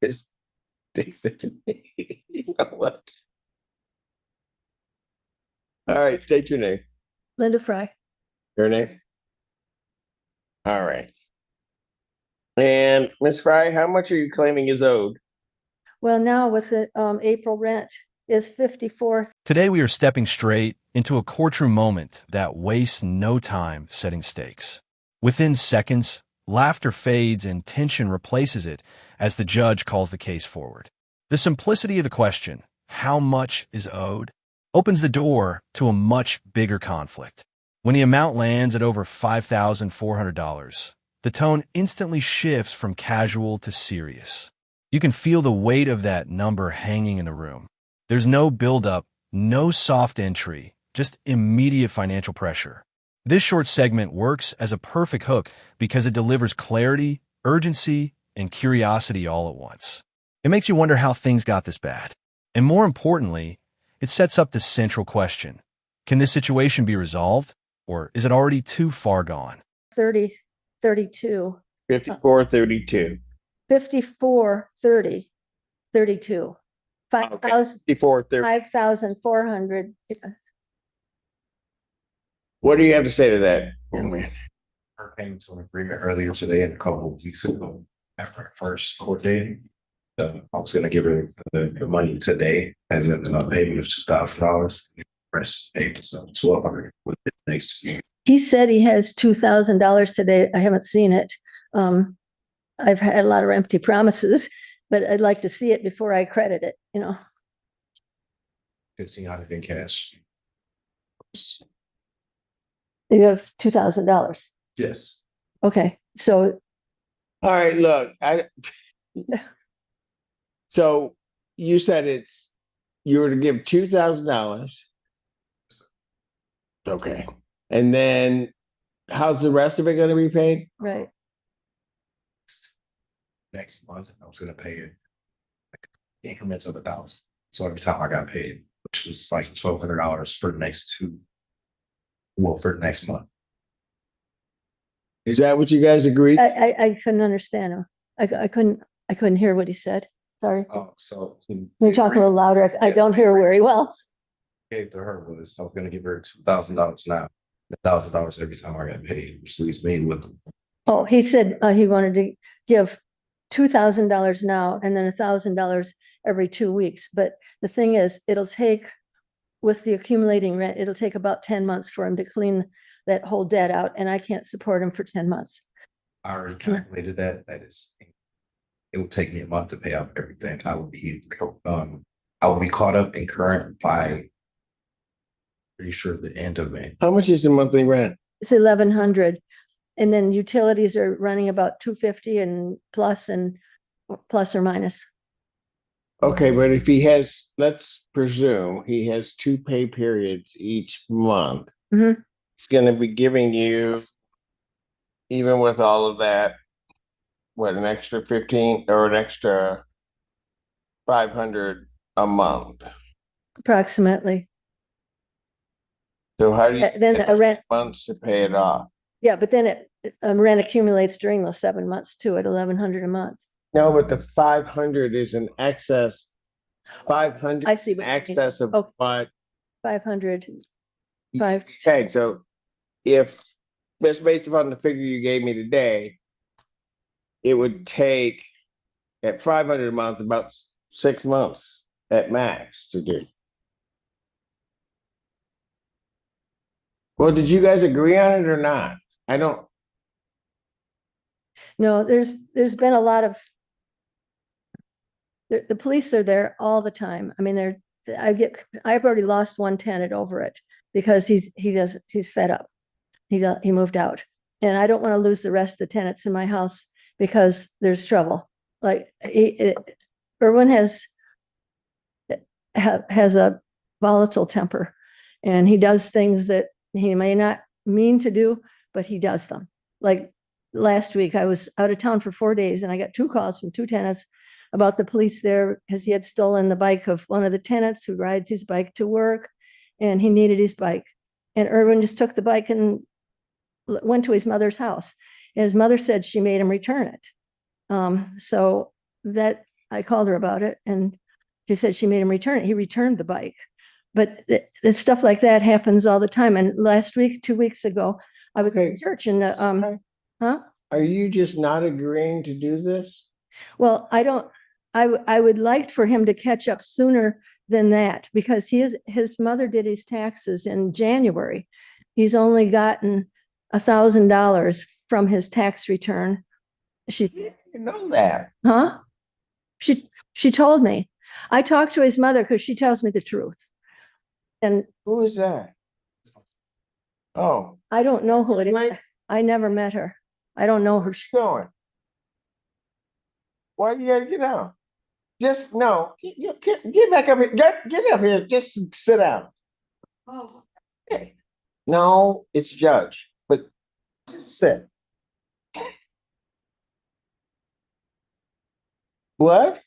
It's you know what? All right, state your name. Linda Fry. Your name? All right. And Miss Fry, how much are you claiming is owed? Well, now with the April rent is 54. Today, we are stepping straight into a courtroom moment that wastes no time setting stakes. Within seconds, laughter fades and tension replaces it as the judge calls the case forward. The simplicity of the question, how much is owed, opens the door to a much bigger conflict. When the amount lands at over $5,400, the tone instantly shifts from casual to serious. You can feel the weight of that number hanging in the room. There's no buildup, no soft entry, just immediate financial pressure. This short segment works as a perfect hook because it delivers clarity, urgency, and curiosity all at once. It makes you wonder how things got this bad. And more importantly, it sets up the central question. Can this situation be resolved, or is it already too far gone? 30, 32. 5432. 54, 30, 32. 5,000, 5430. 5,400. What do you have to say to that, young man? Our payments on agreement earlier today and a couple of weeks ago after our first court date. I was going to give her the money today as a payment of $2,000. Rest payment, so $1,200 with the next year. He said he has $2,000 today. I haven't seen it. I've had a lot of empty promises, but I'd like to see it before I credit it, you know. $1,500 in cash. You have $2,000. Yes. Okay, so All right, look, so you said you were to give $2,000. Okay. And then how's the rest of it going to be paid? right. Next month, I was going to pay it like increments of $1,000. So every time I got paid, which was like $1,200 for the next for the next month. Is that what you guys agreed? I couldn't understand him. I couldn't hear what he said. Sorry. Oh, so Can you talk a little louder? I don't hear very well. Gave to her was I was going to give her $2,000 now, $1,000 every time I got paid, which leaves me with. Oh, he said he wanted to give $2,000 now and then $1,000 every 2 weeks. But the thing is, it'll take, with the accumulating rent, it'll take about 10 months for him to clean that whole debt out, and I can't support him for 10 months. I already calculated that. It will take me a month to pay off everything. I will be caught up in current by pretty sure the end of May. How much is the monthly rent? It's 1,100, and then utilities are running about 250 and plus or minus. Okay, but if he has, let's presume he has 2 pay periods each month. Mhm. It's going to be giving you, even with all of that, what, an extra 15 or an extra 500 a month. Approximately. So how do you Then get a rent, months to pay it off? yeah, but then rent accumulates during those 7 months too at 1,100 a month. No, but the 500 is an excess. 500 I see what you mean. excess of Okay. what? 500. Okay, so if that's based upon the figure you gave me today, it would take at 500 a month about 6 months at max to do. Well, did you guys agree on it or not? I don't. No, there's been a lot of, the police are there all the time. I mean, I've already lost one tenant over it because he's fed up. He moved out, and I don't want to lose the rest of the tenants in my house because there's trouble. Like Erwin has a volatile temper, and he does things that he may not mean to do, but he does them. Like last week, I was out of town for 4 days, and I got 2 calls from 2 tenants about the police there because he had stolen the bike of one of the tenants who rides his bike to work, and he needed his bike. And Erwin just took the bike and went to his mother's house. And his mother said she made him return it. So that I called her about it, and she said she made him return it. He returned the bike. But stuff like that happens all the time. And last week, 2 weeks ago, I was Okay. in church and, huh? Are you just not agreeing to do this? Well, I don't, I would like for him to catch up sooner than that, because his mother did his taxes in January. He's only gotten $1,000 from his tax return. You know that. Huh? She told me. I talked to his mother because she tells me the truth. And Who is that? Oh, I don't know who it is. Like- I never met her. I don't know her. where's she going? Why you gotta get out? Just no. Get back up here. Get up here. Just sit down. Oh. Okay. No, it's judge. But just sit. What?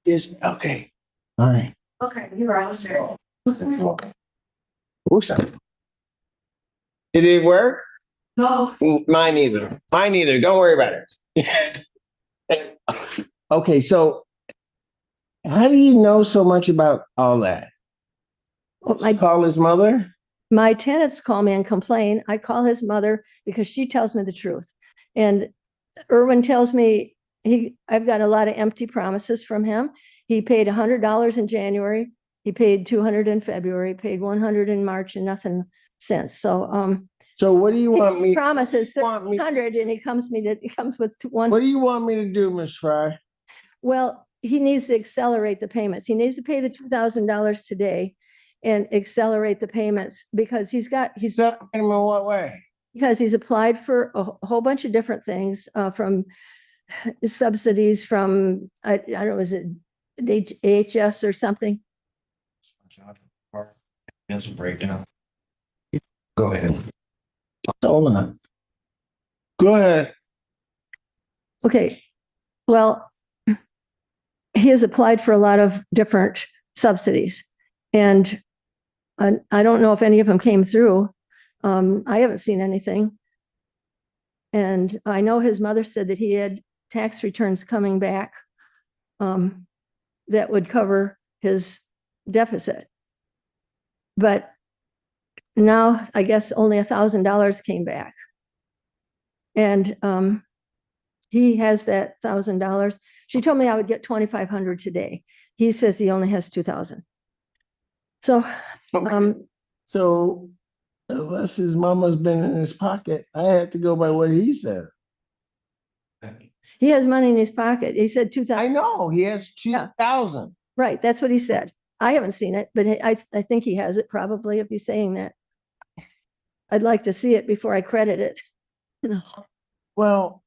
Just okay. All right. Okay, you're out there. Who's that? Did it work? No. Mine either. Mine either. Don't worry about it. Okay, so how do you know so much about all that? Well, Call his mother? my tenants call me and complain. I call his mother because she tells me the truth. And Irwin tells me I've got a lot of empty promises from him. He paid $100 in January. He paid $200 in February, paid $100 in March, and nothing since. So, So what do you want me? promises want me- $300, and he comes with one. What do you want me to do, Miss Fry? Well, he needs to accelerate the payments. He needs to pay the $2,000 today and accelerate the payments, because he's In what way? because he's applied for a whole bunch of different things, from subsidies from, I don't know, is it AHS or something? There's a breakdown. Go ahead. Hold on. Go ahead. Okay, well, he has applied for a lot of different subsidies, and I don't know if any of them came through. I haven't seen anything. And I know his mother said that he had tax returns coming back, that would cover his deficit. But now I guess only $1,000 came back. And he has that $1,000. She told me I would get $2,500 today. He says he only has 2,000. So, So unless his mama's been in his pocket, I have to go by what he said. he has money in his pocket. He said 2,000. I know he has Yeah. 2,000. Right, that's what he said. I haven't seen it, but I think he has it probably, if he's saying that. I'd like to see it before I credit it. You know. Well,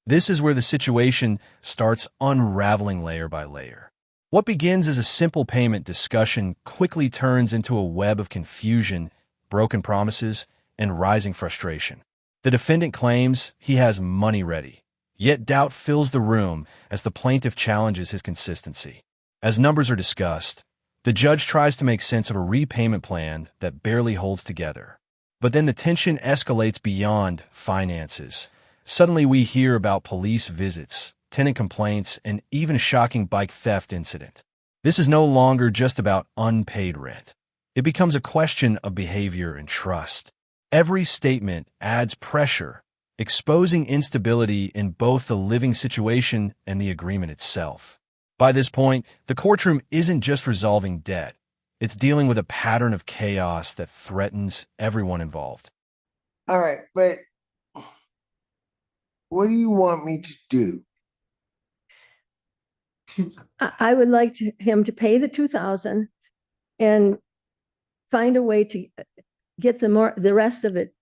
This is where the situation starts unraveling layer by layer. What begins as a simple payment discussion quickly turns into a web of confusion, broken promises, and rising frustration. The defendant claims he has money ready, yet doubt fills the room as the plaintiff challenges his consistency. As numbers are discussed, the judge tries to make sense of a repayment plan that barely holds together. But then the tension escalates beyond finances. Suddenly we hear about police visits, tenant complaints, and even a shocking bike theft incident. This is no longer just about unpaid rent. It becomes a question of behavior and trust. Every statement adds pressure, exposing instability in both the living situation and the agreement itself. By this point, the courtroom isn't just resolving debt. It's dealing with a pattern of chaos that threatens everyone involved. all right, but what do you want me to do? I would like him to pay the 2,000 and find a way to get the rest of it.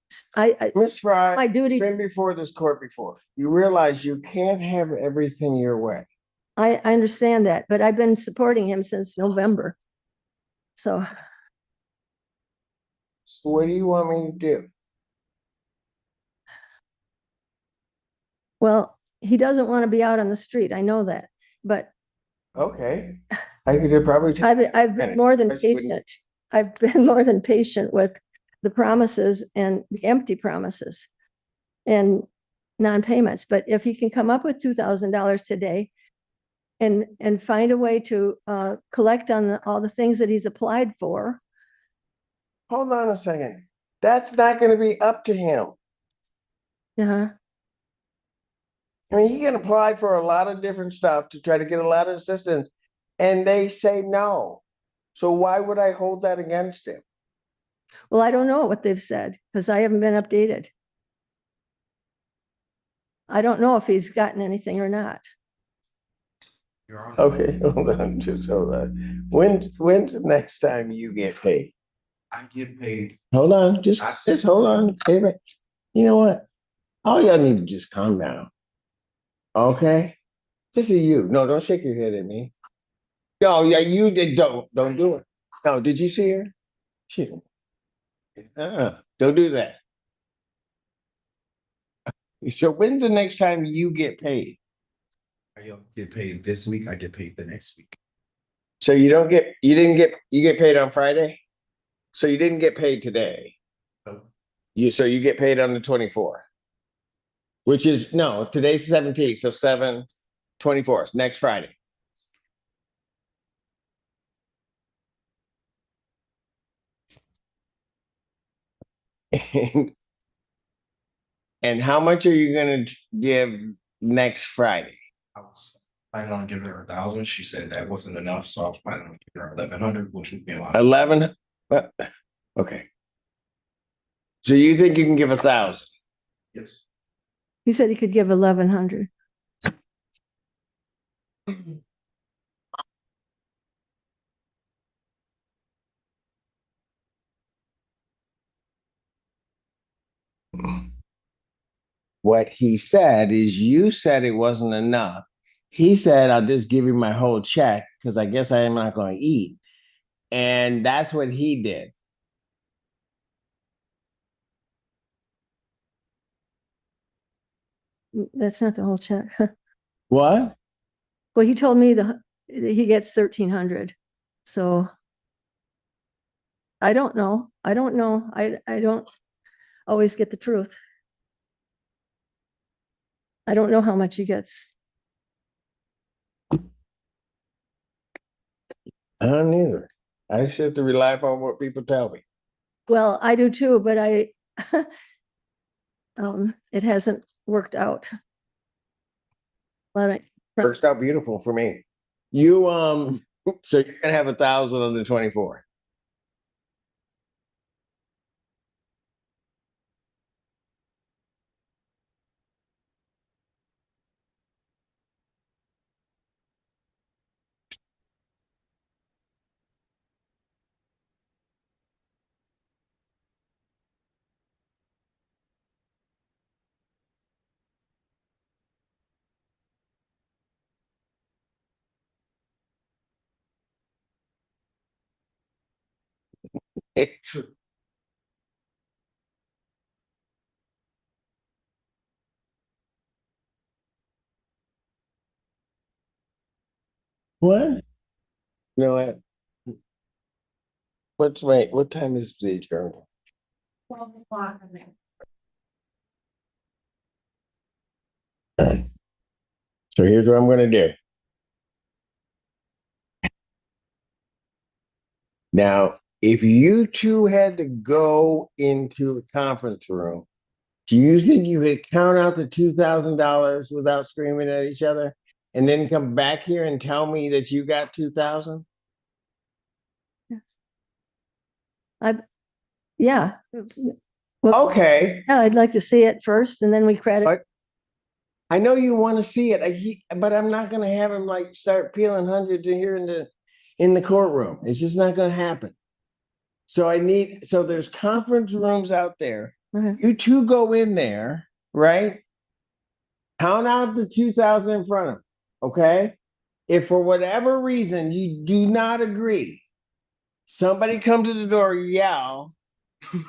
Miss Fry, My duty, been before this court before. You realize you can't have everything your way. I understand that, but I've been supporting him since November. So, What do you want me to do? well, he doesn't want to be out on the street. I know that, but Okay, I could probably. I've been more than That's what- patient. I've been more than patient with the promises and the empty promises. And non-payments, but if he can come up with $2,000 today and find a way to collect on all the things that he's applied for. Hold on a second. That's not gonna be up to him. Uh-huh. I mean, he can apply for a lot of different stuff to try to get a lot of assistance, and they say no. So why would I hold that against him? Well, I don't know what they've said because I haven't been updated. I don't know if he's gotten anything or not. Your Honor, Okay, hold on, just hold on. When's the next time you get paid? I get paid. Hold on, just hold on, baby. You know what? All y'all need to just calm down. Okay? This is you. No, don't shake your head at me. No, yeah, you did. Don't do it. No, did you see her? She. Don't do that. So when's the next time you get paid? I get paid this week. I get paid the next week. So you get paid on Friday? So you didn't get paid today. No. So you get paid on the 24th. Which is no, today's 17th, so 7/24, next Friday. And how much are you gonna give next Friday? I was planning on giving her 1,000. She said that wasn't enough, so I was planning on giving her 1,100, which would be a lot. 11? Okay. So you think you can give 1,000? Yes. He said he could give 1,100. What he said is you said it wasn't enough. He said, I'll just give you my whole check because I guess I am not going to eat. And that's what he did. That's not the whole check. What? Well, he told me he gets 1,300. So I don't know. I don't know. I don't always get the truth. I don't know how much he gets. I don't either. I just have to rely upon what people tell me. Well, I do too, but it hasn't worked out. Works out beautiful for me. You so you're gonna have 1,000 on the 24th. What? No, what time is the journal? 12 o'clock. All right. So here's what I'm gonna do. Now, if you two had to go into a conference room, do you think you could count out the $2,000 without screaming at each other and then come back here and tell me that you got 2,000? Yeah. Well, Okay. yeah, I'd like to see it first and then we credit. But I know you want to see it, but I'm not going to have him like start peeling hundreds in here in the courtroom. It's just not going to happen. So there's conference rooms out there. Okay. You two go in there, right? Count out the 2,000 in front of him, okay? If for whatever reason you do not agree, somebody come to the door, yell,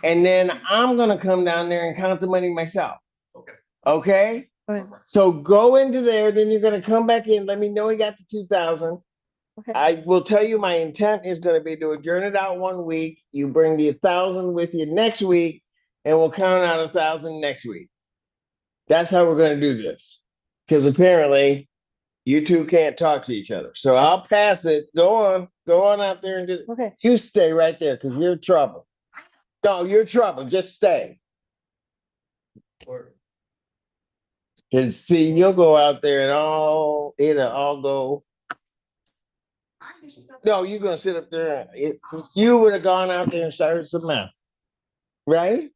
and then I'm gonna come down there and count the money myself. Okay. Okay? Okay. So go into there, then you're gonna come back in. Let me know he got the 2,000. Okay. I will tell you my intent is gonna be to adjourn it out 1 week. You bring the 1,000 with you next week, and we'll count out 1,000 next week. That's how we're going to do this. Because apparently you two can't talk to each other. So I'll pass it. Go on out there and just, Okay. you stay right there because you're trouble. No, you're trouble. Just stay. Because see, you'll go out there and it'll all go. No, you're gonna sit up there. You would have gone out there and started some mess, right?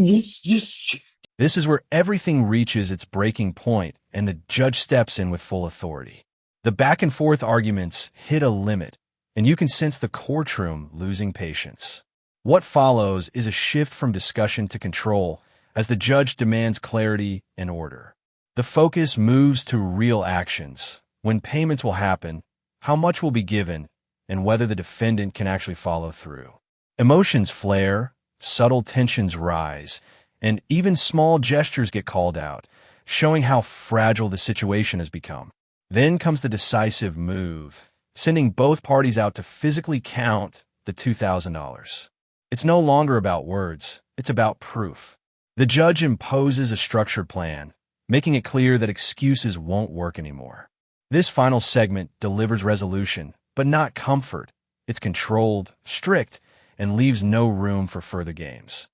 Just. This is where everything reaches its breaking point and the judge steps in with full authority. The back and forth arguments hit a limit, and you can sense the courtroom losing patience. What follows is a shift from discussion to control as the judge demands clarity and order. The focus moves to real actions: when payments will happen, how much will be given, and whether the defendant can actually follow through. Emotions flare, subtle tensions rise, and even small gestures get called out, showing how fragile the situation has become. Then comes the decisive move, sending both parties out to physically count the $2,000. It's no longer about words, it's about proof. The judge imposes a structured plan, making it clear that excuses won't work anymore. This final segment delivers resolution, but not comfort. It's controlled, strict, and leaves no room for further games.